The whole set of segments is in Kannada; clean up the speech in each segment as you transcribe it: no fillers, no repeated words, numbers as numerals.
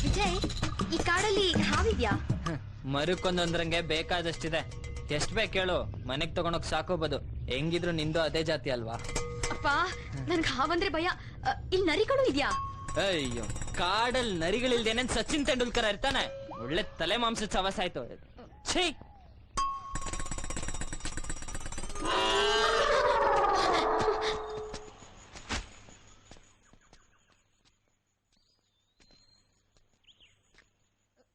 ವಿಜಯ್, ಈ ಕಾಡಲ್ಲಿ ಹಾವಿದ್ಯಾ? ಮರುಕೊಂದೊಂದ್ರಂಗೆ ಬೇಕಾದಷ್ಟಿದೆ. ಎಷ್ಟ್ ಬೇಕು ಹೇಳು, ಮನೆಗ್ ತಗೊಂಡೋಗ್ ಸಾಕೋಬಹುದು. ಹೆಂಗಿದ್ರು ನಿಂದು ಅದೇ ಜಾತಿ ಅಲ್ವಾ? ಅಪ್ಪ, ನನ್ಗೆ ಹಾವಂದ್ರೆ ಭಯ. ಇಲ್ಲಿ ನರಿಗಳು ಇದ್ಯಾ? ಅಯ್ಯೋ, ಕಾಡಲ್ ನರಿಗಳಿಲ್ದೇನೇನ್ ಸಚಿನ್ ತೆಂಡೂಲ್ಕರ್ ಇರ್ತಾನೆ? ಒಳ್ಳೆ ತಲೆ ಮಾಂಸದ ಸವಾಸ ಆಯ್ತು. ಛೀ,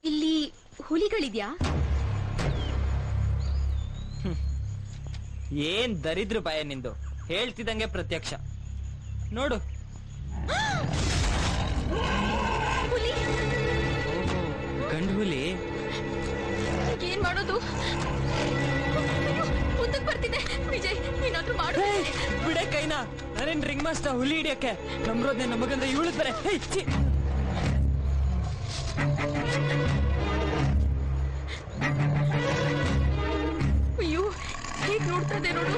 ಇಲ್ಲಿ ಹುಲಿಗಳಿದ್ಯಾ? ಏನ್ ದರಿದ್ರು ಭಯ ನಿಂದು. ಹೇಳ್ತಿದಂಗೆ ಪ್ರತ್ಯಕ್ಷ ನೋಡು. ಹುಲಿ? ಗಂಡು ಹುಲಿ. ಏನ್ ಮಾಡೋದು? ಮುಂದಕ್ಕೆ ಬರ್ತಿದೆ. ವಿಜಯ್, ಏನಾದ್ರೂ ಮಾಡು. ಬಿಡೆ ಕೈನಾ. ನಾನೇನ್ ರಿಂಗ್ ಮಾಸ್ಟರ್ ಹುಲಿ ಹಿಡಿಯಕ್ಕೆ? ನಮ್ರೋದ್ನೆ ನಮಗಂದ್ರೆ ಇವಳು ಬರೆ. ಅಯ್ಯೋ, ಹೇಗ್ ನೋಡ್ತಾ ಇದೆ ನೋಡು.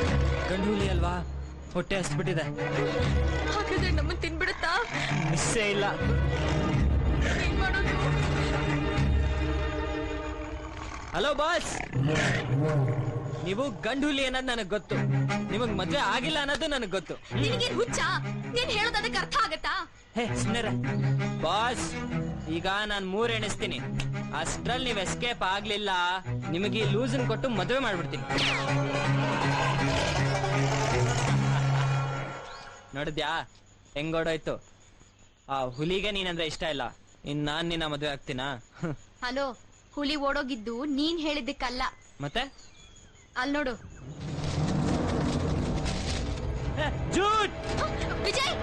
ಗಂಡು ಹುಲಿ ಅಲ್ವಾ, ಹೊಟ್ಟೆ ಹಸ್ಬಿಟ್ಟಿದೆ. ಹಾಗಾದ್ರೆ ನಮ್ಮನ್ನ ತಿನ್ಬಿಡುತ್ತಾ? ಮಿಸ್ಸೇ ಇಲ್ಲ. ಏನ್ ಮಾಡೋದು? ಹಲೋ ಬಾಸ್, ನೀವು ಗಂಡು ಹುಲಿ ಅನ್ನೋದು ನನಗ್ ಗೊತ್ತು. ನಿಮಗ್ ಮದ್ವೆ ಆಗಿಲ್ಲ ಅನ್ನೋದು ನನಗ್ ಗೊತ್ತು. ನಿನಗೇನ್ ಹುಚ್ಚ? ನೀನ್ ಹೇಳೋದು ಅದಕ್ಕೆ ಅರ್ಥ ಆಗತ್ತಾ? ಹೇ ಸುಮ್ನೆರ. ಬಾಸ್, ಈಗ ನಾನ್ 3 ಎಣಿಸ್ತೀನಿ. ಅಷ್ಟ್ರಲ್ಲಿ ನೀವ್ ಎಸ್ಕೇಪ್ ಆಗ್ಲಿಲ್ಲ, ನಿಮಗೆ ಈ ಲೂಸನ್ ಕೊಟ್ಟು ಮದುವೆ ಮಾಡ್ಬಿಡ್ತೀನಿ. ನೋಡಿದ್ಯಾ ಹೆಂಗೋಡೋಯ್ತು? ಆ ಹುಲಿಗೆ ನೀನಂದ್ರೆ ಇಷ್ಟ ಇಲ್ಲ, ನಾನ್ ನಿನ್ನ ಮದುವೆ ಆಗ್ತೀನಾ? ಹಲೋ, ಹುಲಿ ಓಡೋಗಿದ್ದು ನೀನ್ ಹೇಳಿದ್ದಕ್ಕಲ್ಲ. ಮತ್ತೆ ಅಲ್ಲಿ ನೋಡು. Jute Vijay,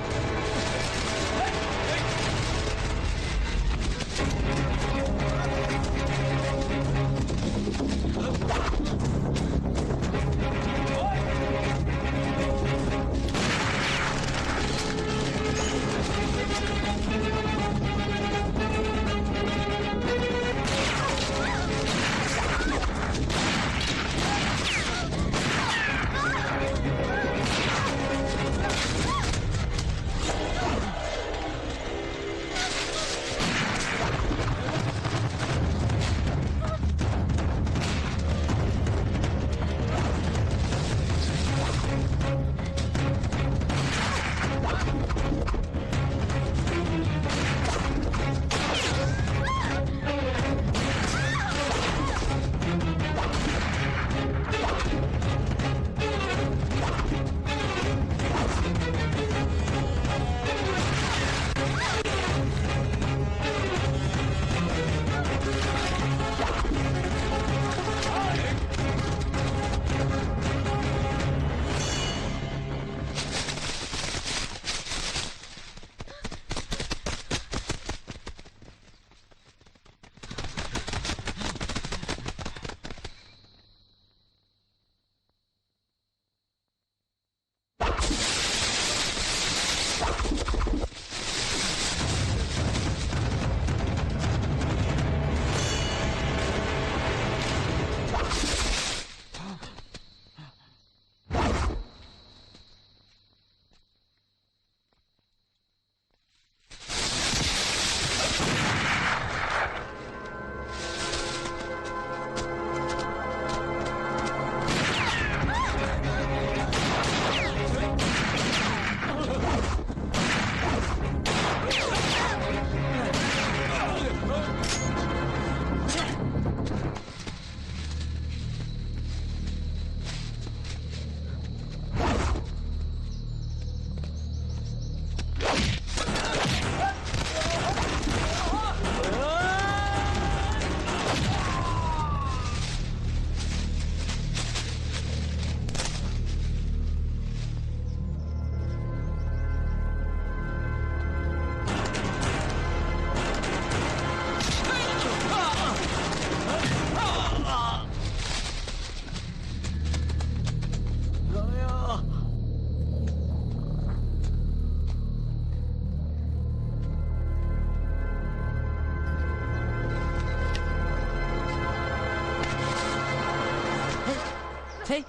Hey.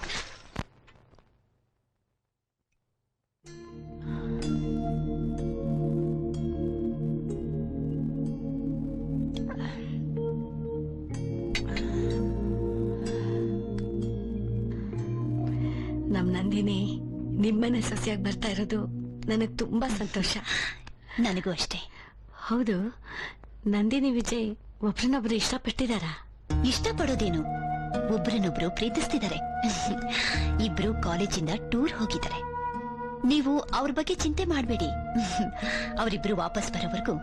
ನಂದಿನಿ ನಿಮ್ಮನೆ ಸೊಸೆಯಾಗಿ ಬರ್ತಾ ಇರೋದು ನನಗೆ ತುಂಬಾ ಸಂತೋಷ. ನನಗೂ ಅಷ್ಟೇ. ಹೌದು, ನಂದಿನಿ ವಿಜಯ್ ಒಬ್ರನ್ನೊಬ್ರು ಇಷ್ಟಪಟ್ಟಿದಾರಾ? ಇಷ್ಟಪಡೋದೇನು, ಒಬ್ರನ್ನೊಬ್ರು ಪ್ರೀತಿಸ್ತಿದ್ದಾರೆ. ಇಬ್ರು ಕಾಲೇಜಿಂದ ಟೂರ್ ಹೋಗಿದ್ದಾರೆ. ನೀವು ಅವ್ರ ಬಗ್ಗೆ ಚಿಂತೆ ಮಾಡಬೇಡಿ. ಅವರಿಬ್ರು ವಾಪಸ್ ಬರೋವರೆಗೂ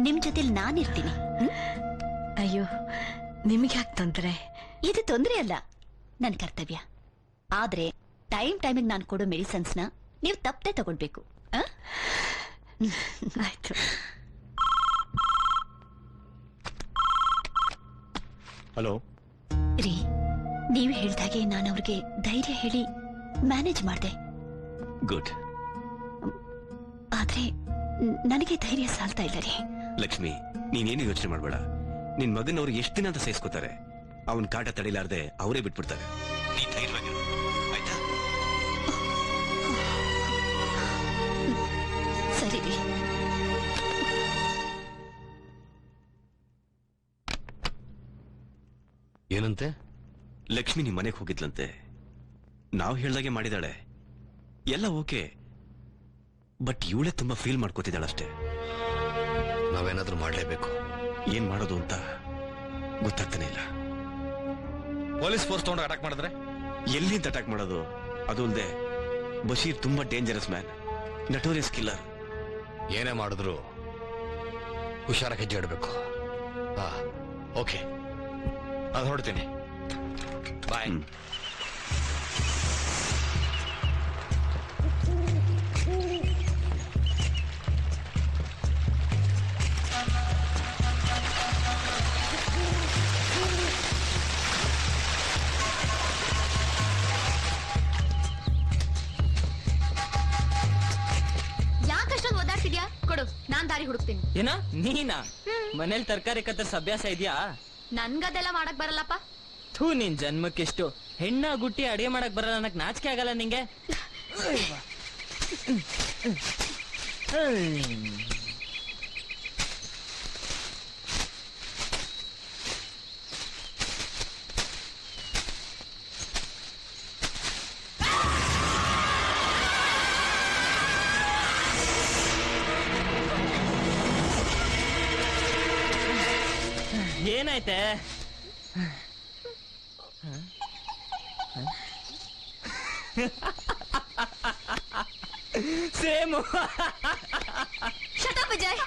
ನಿಮ್ ಜೊತೆಲಿ ನಾನಿರ್ತೀನಿ. ಅಯ್ಯೋ, ನಿಮಗೆ ಯಾಕೆ ತೊಂದರೆ? ಇದು ತೊಂದರೆ ಅಲ್ಲ, ನನ್ ಕರ್ತವ್ಯ. ಆದ್ರೆ ಟೈಮಿಗೆ ನಾನು ಕೊಡೋ ಮೆಡಿಸನ್ಸ್ನ ನೀವು ತಪ್ಪದೆ ತಗೊಳ್ಬೇಕು. ಆಯ್ತು. ಹಲೋ ರೀ, ನೀವು ಹೇಳ್ದಾಗೆ ನಾನು ಅವ್ರಿಗೆ ಧೈರ್ಯ ಹೇಳಿ ಮ್ಯಾನೇಜ್ ಮಾಡಿದೆ. ಗುಡ್. ಆದ್ರೆ ನನಗೆ ಧೈರ್ಯ ಸಾಲ್ತಾ ಇಲ್ಲ ರೀ. ಲಕ್ಷ್ಮಿ, ನೀನೇನು ಯೋಚನೆ ಮಾಡಬೇಡ. ನಿನ್ ಮಗನ ಅವ್ರು ಎಷ್ಟು ದಿನ ಅಂತ ಸಹಿಸ್ಕೋತಾರೆ. ಅವನ್ ಕಾಟ ತಡಿಲಾರ್ದೆ ಅವರೇ ಬಿಟ್ಬಿಡ್ತಾರೆ. ನೀ ಧೈರ್ಯವಾಗಿರು, ಆಯ್ತಾ? ಸರಿ ರೀ. ಏನಂತೆ? ಲಕ್ಷ್ಮಿ ನಿಮ್ ಮನೆಗೆ ಹೋಗಿದ್ಲಂತೆ. ನಾವು ಹೇಳ್ದಾಗೆ ಮಾಡಿದಾಳೆ. ಎಲ್ಲ ಓಕೆ, ಬಟ್ ಇವಳೇ ತುಂಬಾ ಫೀಲ್ ಮಾಡ್ಕೋತಿದ್ದಾಳಷ್ಟೇ. ನಾವೇನಾದ್ರೂ ಮಾಡ್ಲೇಬೇಕು. ಏನ್ ಮಾಡೋದು ಅಂತ ಗೊತ್ತಾಗ್ತಾನೆ ಇಲ್ಲ. ಪೊಲೀಸ್ ಫೋರ್ಸ್ ತಗೊಂಡು ಅಟ್ಯಾಕ್ ಮಾಡಿದ್ರೆ ಎಲ್ಲಿಂದ ಅಟ್ಯಾಕ್ ಮಾಡೋದು? ಅದು ಅಲ್ಲದೆ ಬಶೀರ್ ತುಂಬಾ ಡೇಂಜರಸ್ ಮ್ಯಾನ್, ನಟೋರಿಯಸ್ ಕಿಲ್ಲರ್. ಏನೇ ಮಾಡಿದ್ರು ಹುಷಾರಾಗಿ ಹೆಜ್ಜೆ ಇಡಬೇಕು. ಓಕೆ, ಅದು ಹೊರಡ್ತೀನಿ. ಬಾಯ್. ಯಾಕಷ್ಟೊಂದು ಓದಾಡ್ತಿದ್ಯಾ? ಕೊಡು, ನಾನ್ ದಾರಿ ಹುಡುಕ್ತೀನಿ. ಏನ ನೀನಾ? ಮನೇಲಿ ತರಕಾರಿ ಕತ್ತರಿಸ ಅಭ್ಯಾಸ ಇದೆಯಾ? ನನ್ಗದೆಲ್ಲ ಮಾಡಕ್ ಬರಲ್ಲಪ್ಪ. ಥೂ, ನಿನ್ ಜನ್ಮಕ್ಕೆಷ್ಟು ಹೆಣ್ಣ ಗುಟ್ಟಿ ಅಡಿಗೆ ಮಾಡಕ್ ಬರಲ್ಲ ಅನ್ನಕ್ ನಾಚಿಕೆ ಆಗಲ್ಲ ನಿಂಗೆ? ಏನಾಯ್ತೆ? ಸೇಮ್. Shut up Vijay.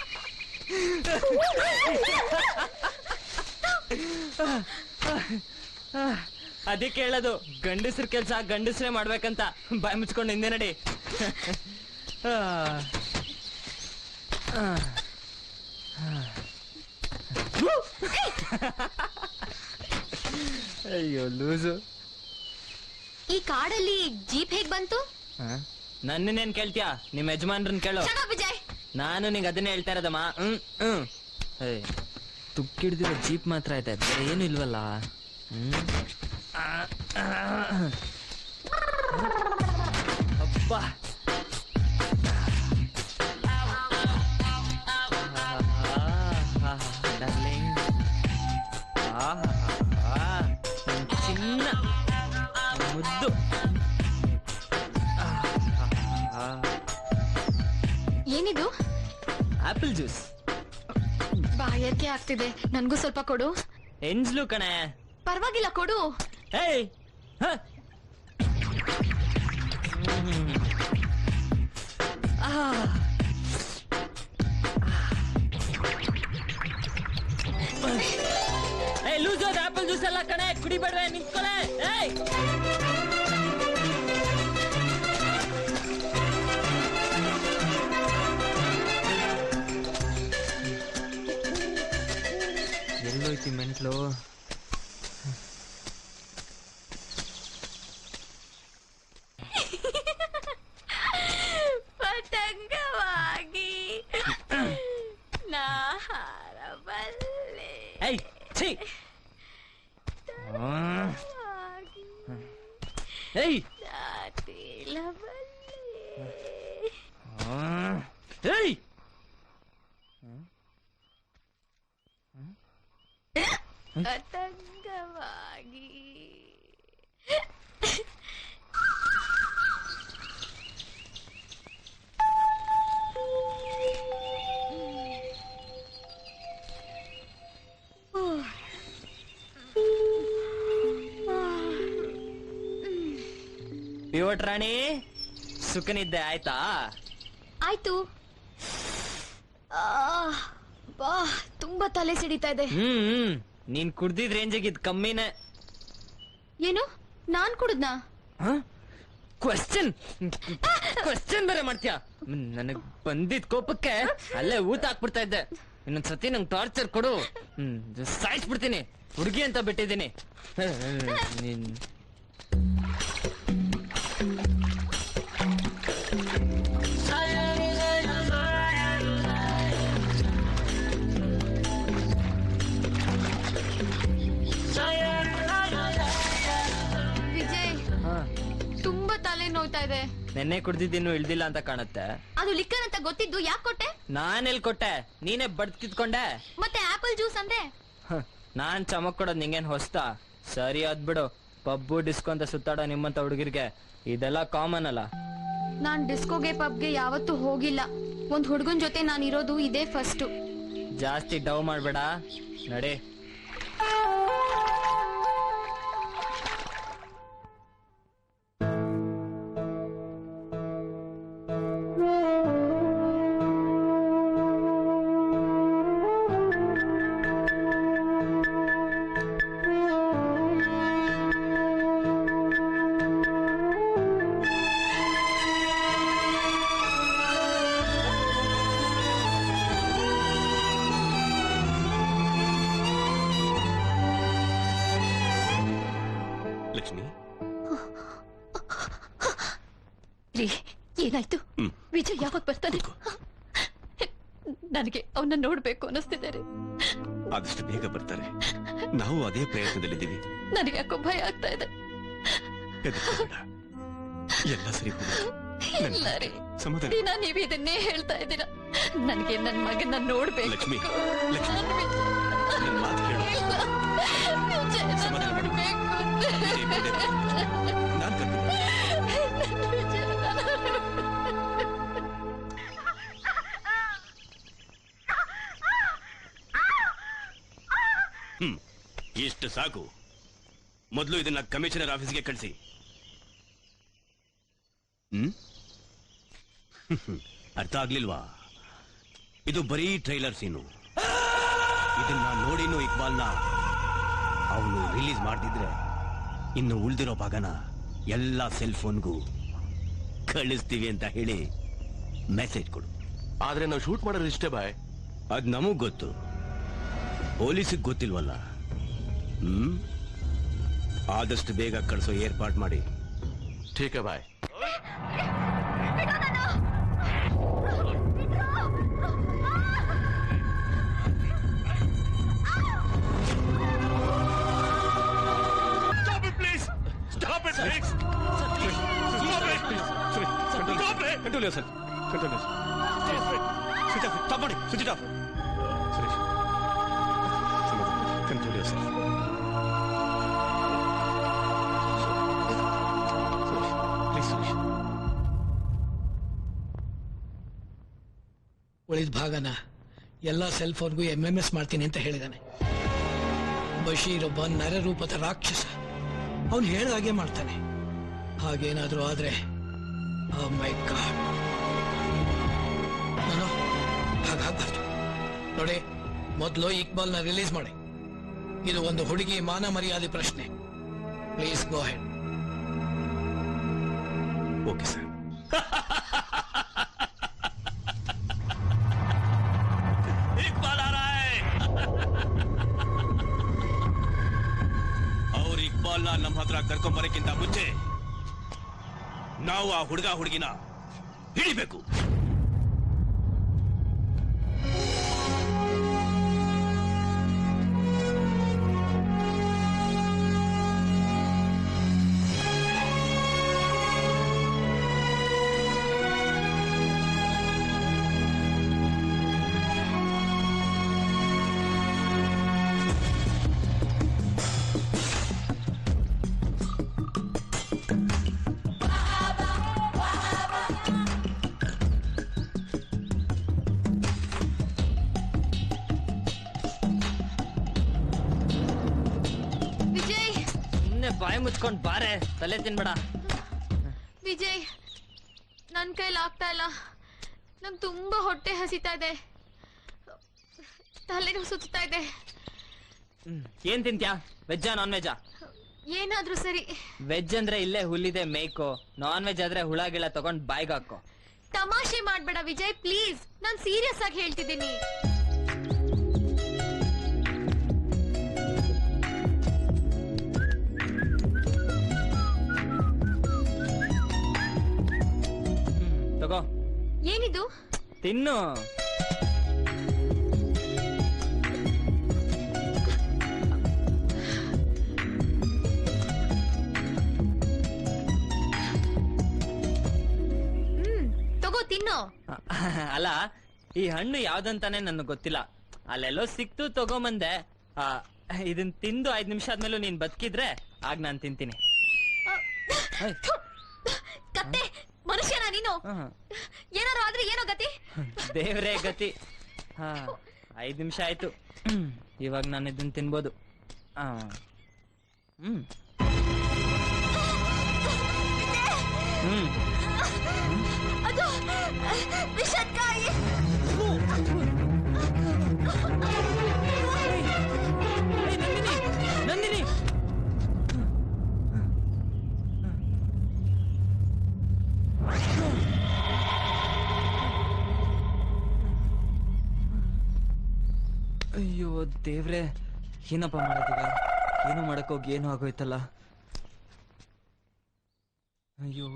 ಅದಕ್ಕೆ ಹೇಳೋದು, ಗಂಡಸ್ರ ಕೆಲ್ಸ ಗಂಡಸ್ರೇ ಮಾಡ್ಬೇಕಂತ. ಬಾಯಿ ಮುಚ್ಕೊಂಡು ಹಿಂದೆ ನಡಿ. ಅಯ್ಯೋ ಲೂಸು. ಈ ಕಾಡಲ್ಲಿ ಜೀಪ್ ಹೇಗ್ ಬಂತು? ನನ್ನೇನ್ ಕೇಳ್ತೀಯಾ? ನಿಮ್ ಯಜಮಾನ್ರನ್ ಕೇಳೋ. Shut up Vijay. ನಾನು ನಿಂಗೆ ಅದನ್ನೇ ಹೇಳ್ತಾ ಇರೋದಮ್ಮ. ತುಕ್ಕಿಡ್ದಿರೋ ಜೀಪ್ ಮಾತ್ರ ಐತೆ, ಬೇರೆ ಏನು ಇಲ್ವಲ್ಲ. ಅಬ್ಬಾ, ಡಾರ್ಲಿಂಗ್, ಚಿನ್ನ ಮುದ್ದು. ಏನಿದು? Apple juice. ಬಾಯರ್ಕೆ ಆಗ್ತಿದೆ, ನನ್ಗೂ ಸ್ವಲ್ಪ ಕೊಡು. ಎಂಜ್ಲು ಕಣೆ. ಪರವಾಗಿಲ್ಲ, ಕೊಡು. ಹೇಯ್, ಲೂಸ್ ಹೋದ ಆಪಲ್ ಜ್ಯೂಸ್ ಎಲ್ಲ ಕಣೆ, ಕುಡಿಬೇಡ್ರೆ ನಿಂತ್ಕೊಳೆ. ಎಲ್ಲೋಯ್ತಿ ಮೆಂಟ್ಲು? ಪತಂಗವಾಗಿ ನಾ ಹಾರಬಲ್ಲೆ. ಏಯ್, ಛೀ. ಏಯ್, ಏಯ್, ಪತಂಗವಾಗಿ ಪಿವಟ್ ರಾಣಿ ಸುಖನಿದ್ದೆ ಆಯ್ತಾ? ಆಯ್ತು. ಆ, ಬಾ ತುಂಬಾ ತಲೆ ಸಿಡಿತಾ ಇದೆ. ನೀನ್ ಕುಡ್ದಿದ್ ರೇಂಜಿಗೆ ಇದ್ ಕಮ್ಮಿನೇ. ಏನು ನಾನ್ ಕುಡಿದ್ನಾ? ಕ್ವಶನ್ ಬೇರೆ ಮಾಡ್ತೀಯಾ? ನನಗ್ ಬಂದಿದ್ ಕೋಪಕ್ಕೆ ಅಲ್ಲೇ ಊಟ ಹಾಕ್ಬಿಡ್ತಾ ಇದ್ದೆ. ಇನ್ನೊಂದ್ಸತಿ ನಂಗೆ ಟಾರ್ಚರ್ ಕೊಡು, ಸಾಯಿಸ್ಬಿಡ್ತೀನಿ. ಹುಡುಗಿ ಅಂತ ಬಿಟ್ಟಿದ್ದೀನಿ. ವಿಜಯ್, ತುಂಬಾ ತಲೆ ನೋಯ್ತಾ ಇದೆ. ನೆನ್ನೆ ಕುಡ್ದಿದ್ದು ಇಳ್ದಿಲ್ಲ ಅಂತ ಕಾಣುತ್ತೆ. ಅದು ಲಿಕ್ಕರ್ ಅಂತ ಗೊತ್ತಿದ್ದು ಯಾಕೆ ಕೊಟ್ಟೆ? ನಾನೆಲ್ ಕೊಟ್ಟೆ? ನೀನೇ ಬಡ್ದ್ ಕಿತ್ಕೊಂಡೆ. ಮತ್ತೆ ಆಪಲ್ ಜ್ಯೂಸ್ ಅಂದೆ. ನಾನ್ ಚಮಕ್ ಕೊಡೋದ್ ನಿಂಗೇನ್ ಹೊಸ್ತಾ? ಸರಿ ಅದ್ಬಿಡು. ಪಬ್ಬು ಡಿಸ್ಕೋ ಅಂತ ಸುತ್ತಾಡೋ ನಿಮ್ಮಂತ ಹುಡುಗಿರ್ಗೆ ಇದೆಲ್ಲ ಕಾಮನ್ ಅಲ್ಲ. ನಾನ್ ಡಿಸ್ಕೋಗೆ ಪಬ್ಗೆ ಯಾವತ್ತೂ ಹೋಗಿಲ್ಲ. ಒಂದ್ ಹುಡುಗನ್ ಜೊತೆ ನಾನ್ ಇರೋದು ಇದೇ ಫಸ್ಟ್. ಜಾಸ್ತಿ ಡವ್ ಮಾಡ್ಬೇಡ, ನಡಿ. ಲಕ್ಷ್ಮಿ, ರೀ ಏನಾಯ್ತು? ವಿಜಯ್ ಯಾವಾಗ ಬರ್ತಾನೆ? ನನಗೆ ಅವನ್ನ ನೋಡ್ಬೇಕು ಅನ್ನಿಸ್ತಿದೆ ರೀ. ಆದಷ್ಟು ಬೇಗ ಬರ್ತಾರೆ. ನಾವು ಅದೇ ಪ್ರಯತ್ನದಲ್ಲಿದ್ದೀವಿ. ನನಗೆ ಯಾಕೋ ಭಯ ಆಗ್ತಾ ಇದೆ. ಹೆದರ್ಕೋಬೇಡ, ಎಲ್ಲ ಸರಿ ಹೋಗುತ್ತೆ. ಇಲ್ಲ ರೀ, ಸಮಾಧಾನ. ದಿನ ನೀವ್ ಇದನ್ನೇ ಹೇಳ್ತಾ ಇದ್ದೀರಾ. ನನಗೆ ನನ್ ಮಗನ ನೋಡ್ಬೇಕು. ಲಕ್ಷ್ಮಿ, ಲಕ್ಷ್ಮಿ, ನನ್ನ ಮಾತು ಕೇಳು. ವಿಜಯನ ಸಮಾಧಾನ ಮಾಡು. ನೋಡ್ಬೇಕು ಅಂತ. ವಿಜಯ್ ಬಂದೇ ಬರ್ತಾನೆ. ನಾನ್ ಕರ್ಕೊಂಡು ಇಷ್ಟು ಸಾಕು. ಮೊದಲು ಇದನ್ನ ಕಮಿಷನರ್ ಆಫೀಸ್ಗೆ ಕಳಿಸಿ. ಅರ್ಥ ಆಗ್ಲಿಲ್ವಾ? ಇದು ಬರೀ ಟ್ರೈಲರ್ ಸೀನು. ಇದನ್ನ ನೋಡಿನೂ ಇಕ್ಬಾಲ್ನ ಅವನು ರಿಲೀಸ್ ಮಾಡ್ತಿದ್ರೆ ಇನ್ನು ಉಳಿದಿರೋ ಭಾಗನ ಎಲ್ಲ ಸೆಲ್ ಫೋನ್ಗೂ ಕಳಿಸ್ತೀವಿ ಅಂತ ಹೇಳಿ ಮೆಸೇಜ್ ಕೊಡು. ಆದ್ರೆ ನಾವು ಶೂಟ್ ಮಾಡೋದು ಇಷ್ಟೇ ಬಾಯ್. ಅದ್ ನಮಗ್ ಗೊತ್ತು, ಪೊಲೀಸಿಗೆ ಗೊತ್ತಿಲ್ವಲ್ಲ. ಆದಷ್ಟು ಬೇಗ ಕಳಿಸೋ ಏರ್ಪಾಟ್ ಮಾಡಿ. ಠೀಕ್ ಬಾಯ್. Control sir, control switch off, stop ಮಾಡಿ, switch off. Suresh, control sir. Please Suresh. ಉಳಿದ ಭಾಗನ ಎಲ್ಲ ಸೆಲ್ ಫೋನ್ಗೂ MMS ಮಾಡ್ತೀನಿ ಅಂತ ಹೇಳಿದಾನೆ. ಬಶೀರ್ ಒಬ್ಬ ನರರೂಪದ ರಾಕ್ಷಸ. ಅವನು ಹೇಳಿದಾಗೆ ಮಾಡ್ತಾನೆ. ಹಾಗೇನಾದ್ರೂ ಆದ್ರೆ ಓ ಮೈ ಗಾಡ್, ನಾನು ಹಾಗಾಗ್ಬಾರ್ದು. ನೋಡಿ, ಮೊದಲು ಇಕ್ಬಾಲ್ನ ರಿಲೀಸ್ ಮಾಡಿ. ಇದು ಒಂದು ಹುಡುಗಿ ಮಾನ ಮರ್ಯಾದೆ ಪ್ರಶ್ನೆ. Please go head. Okay sir. Iqbal ಆ ರಹಾ ಹೈ. ಅವ್ರ ಇಕ್ಬಾಲ್ನ ನಮ್ಮ ಹತ್ರ ಕರ್ಕೊಂಬರಕ್ಕಿಂತ ಮುಂಚೆ ನಾವು ಆ ಹುಡುಗಿನ ಹಿಡಿಬೇಕು. ಬಾಯಿ ಮುಚ್ಕೊಂಡ್ ಬಾರೆ, ತಲೆ ತಿನ್ಬೇಡ. ವಿಜಯ್, ನನ್ ಕೈಲಿ ಆಗ್ತಾ ಇಲ್ಲ. ನಂಗೆ ತುಂಬಾ ಹೊಟ್ಟೆ ಹಸಿತಾ ಇದೆ, ತಲೆನೋವು ಸುತ್ತಾ ಇದೆ. ಏನ್ ತಿಂತ್ಯಾ? ವೆಜ್ಜಾ ನಾನ್ ವೆಜ್ಜಾ? ಏನಾದ್ರೂ ಸರಿ. ವೆಜ್ ಅಂದ್ರೆ ಇಲ್ಲೇ ಹುಲ್ಲಿದೆ ಮೇಯ್ಕೋ, ನಾನ್ ವೆಜ್ ಆದ್ರೆ ಹುಳ ಗಿಳ ತಗೊಂಡ್ ಬಾಯ್ಗೆ ಹಾಕೋ. ತಮಾಷೆ ಮಾಡ್ಬೇಡ ವಿಜಯ್ ಪ್ಲೀಸ್, ನಾನ್ ಸೀರಿಯಸ್ ಆಗಿ ಹೇಳ್ತಿದ್ದೀನಿ. ತಗೋ. ಏನಿದು? ತಿನ್ನು. ತಗೋ ತಿನ್ನು. ಅಲ್ಲ, ಈ ಹಣ್ಣು ಯಾವ್ದಂತಾನೆ ನನಗೆ ಗೊತ್ತಿಲ್ಲ. ಅಲ್ಲೆಲ್ಲೋ ಸಿಕ್ತು ತಗೊಂಬಂದೆ. ಇದನ್ ತಿಂದು 5 ನಿಮಿಷ ಆದ್ಮೇಲೂ ನೀನ್ ಬದುಕಿದ್ರೆ ಆಗ ನಾನ್ ತಿಂತೀನಿ. ಕತ್ತೆ ಮನುಷ್ಯನ ನೀನು? ಏನಾರು ಆದ್ರೆ ಏನೋ ಗತಿ? ದೇವ್ರೇ ಗತಿ. 5 ನಿಮಿಷ ಆಯ್ತು. ಇವಾಗ ನಾನು ಇದನ್ನ ತಿನ್ಬೋದು. ಅದು ವಿಷಕಾಯಿ. ನಂದಿನಿ, ಅಯ್ಯೋ ದೇವ್ರೆ, ಏನಪ್ಪ ಮಾಡೋದೀಗ? ಏನು ಮಾಡಕ್ಕೋಗಿ ಏನೋ ಆಗೋಯ್ತಲ್ಲ. ಅಯ್ಯೋ,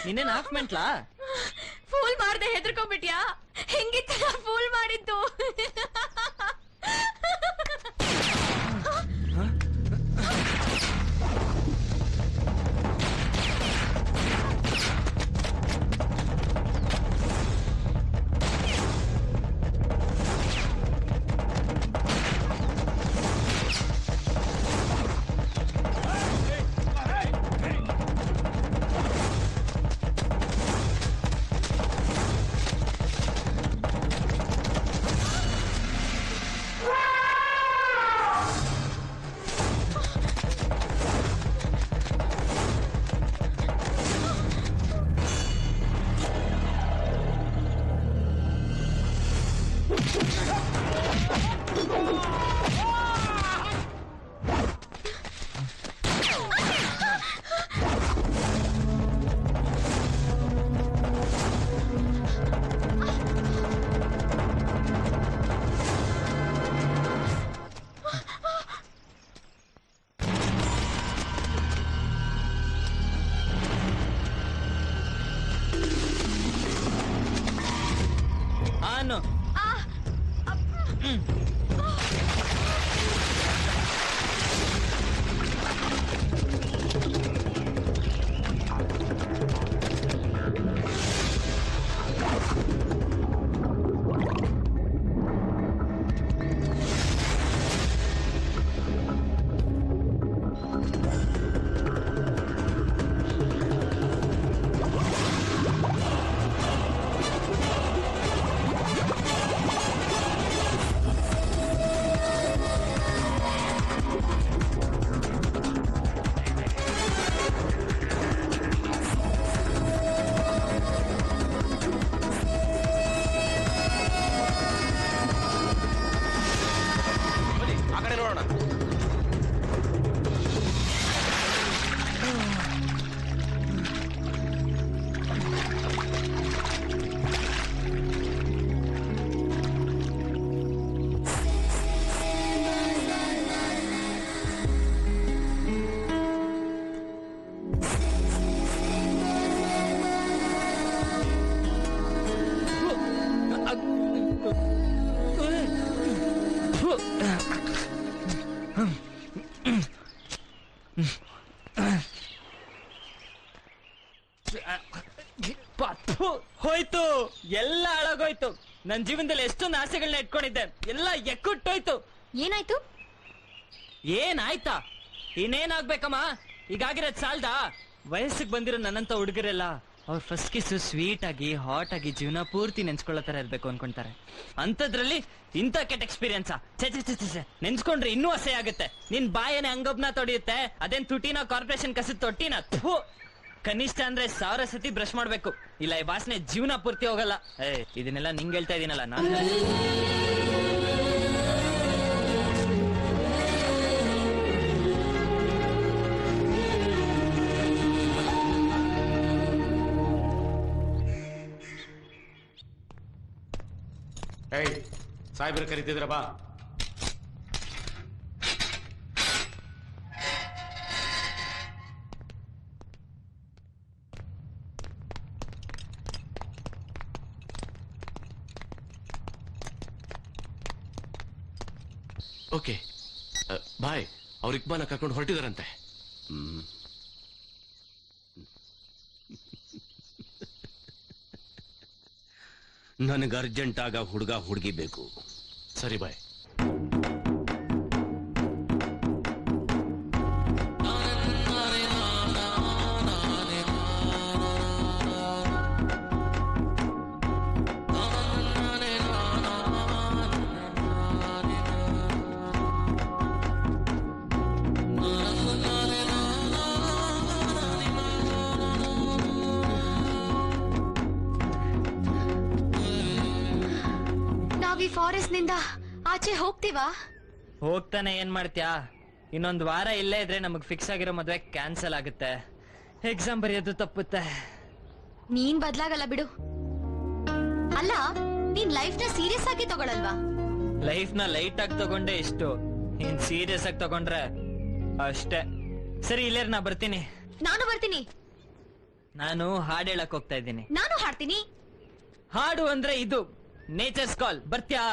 ನೀನೇನ್ ಹಾಫ್ ಮೆಂಟ್ಲಾ? ಫೂಲ್ ಮಾಡ್ದೆ ಹೆದರ್ಕೊಂಡ್ಬಿಟ್ಯಾ? ಹೆಂಗಿತ್ತ ಫೂಲ್ ಮಾಡಿದ್ದು? ಹೋಯ್ತು, ಎಲ್ಲ ಹಾಳಾಗೋಯ್ತು. ನನ್ ಜೀವನದಲ್ಲಿ ಎಷ್ಟೊಂದು ಆಸೆಗಳನ್ನ ಇಟ್ಕೊಂಡಿದ್ದೆ, ಎಲ್ಲ ಎಕ್ಕುಟ್ಟೋಯ್ತು. ಏನಾಯ್ತು? ಏನಾಯ್ತಾ? ಇನ್ನೇನಾಗ್ಬೇಕಮ್ಮ? ಈಗಾಗಿರೋದ್ ಸಾಲ್ದಾ? ವಯಸ್ಸಿಗೆ ಬಂದಿರೋ ನನ್ನಂತ ಹುಡುಗರೆಲ್ಲ ಅವ್ರ ಫಸ್ಟ್ ಕಿಸ್ ಸ್ವೀಟ್ ಆಗಿ ಹಾಟ್ ಆಗಿ ಜೀವನ ಪೂರ್ತಿ ನೆನ್ಸ್ಕೊಳ್ಳೋ ತರ ಇರ್ಬೇಕು ಅನ್ಕೊಂತಾರೆ. ಅಂತದ್ರಲ್ಲಿ ಇಂಥ ಕೆಟ್ಟ ಎಕ್ಸ್ಪೀರಿಯನ್ಸ್ ನೆನ್ಸ್ಕೊಂಡ್ರೆ ಇನ್ನೂ ಅಸಹ್ಯ ಆಗುತ್ತೆ. ನಿನ್ ಬಾಯನೆ ಹಂಗೊಬ್ನ ತೊಡಿಯುತ್ತೆ, ಅದೇನ್ ತುಟಿನ ಕಾರ್ಪೊರೇಷನ್ ಕಸದ್ ತೊಟ್ಟಿನ. ಕನಿಷ್ಠ ಅಂದ್ರೆ 1000 ಸತಿ ಬ್ರಷ್ ಮಾಡ್ಬೇಕು, ಇಲ್ಲ ಈ ವಾಸನೆ ಜೀವನ ಪೂರ್ತಿ ಹೋಗಲ್ಲ. ಇದನ್ನೆಲ್ಲ ನಿಂಗೆ ಹೇಳ್ತಾ ಇದೀನಲ್ಲ ನಾನು. ಏಯ್ ಸಾಹೇಬ್ರು ಕರಿತಿದ್ರ ಬಾ. ಓಕೆ ಬಾಯ್, ಅವ್ರ ಇಕ್ಬಾಲ್ನ ಕರ್ಕೊಂಡು ಹೊರಟಿದಾರಂತೆ. ನನಗೆ ಅರ್ಜೆಂಟ್ ಆಗ ಹುಡುಗ ಹುಡುಗಿ ಬೇಕು. ಸರಿ ಬಾಯ್. ನಾವ್ ಈ ಫಾರೆಸ್ಟ್ ನಿಂದ ಆಚೆ ಹೋಗ್ತೀವಾ? ಹೋಗ್ತಾನೆ ಏನ್ ಮಾಡ್ತ್ಯಾ? ಇನ್ನೊಂದ್ ವಾರ ಇಲ್ಲೇ ಇದ್ರೆ ನಮಗ್ ಫಿಕ್ಸ್ ಆಗಿರೋ ಮದ್ವೆ ಕ್ಯಾನ್ಸಲ್ ಆಗುತ್ತೆ, ಎಕ್ಸಾಮ್ ಬರೆಯೋದು ತಪ್ಪುತ್ತೆ. ನೀನ್ ಬದ್ಲಾಗಲ್ಲ ಬಿಡು. ಅಲ್ಲ, ನೀನ್ ಲೈಫ್ ನ ಸೀರಿಯಸ್ ಆಗಿ ತಗೊಳಲ್ವಾ? ಲೈಫ್ ನ ಲೈಟ್ ಆಗಿ ತಗೊಂಡೆ ಇಷ್ಟು, ನೀನ್ ಸೀರಿಯಸ್ ಆಗಿ ತಗೊಂಡ್ರೆ ಅಷ್ಟೇ. ಸರಿ ಇಲ್ಲೇರ್, ನಾ ಬರ್ತೀನಿ. ನಾನು ಬರ್ತೀನಿ. ನಾನು ಹಾಡ್ ಹೇಳಕ್ ಹೋಗ್ತಾ ಇದ್ದೀನಿ. ನಾನು ಹಾಡ್ತೀನಿ. ಹಾಡು ಅಂದ್ರೆ ಇದು ನೇಚರ್ಸ್ ಕಾಲ್. ಬರ್ತ್ಯಾ?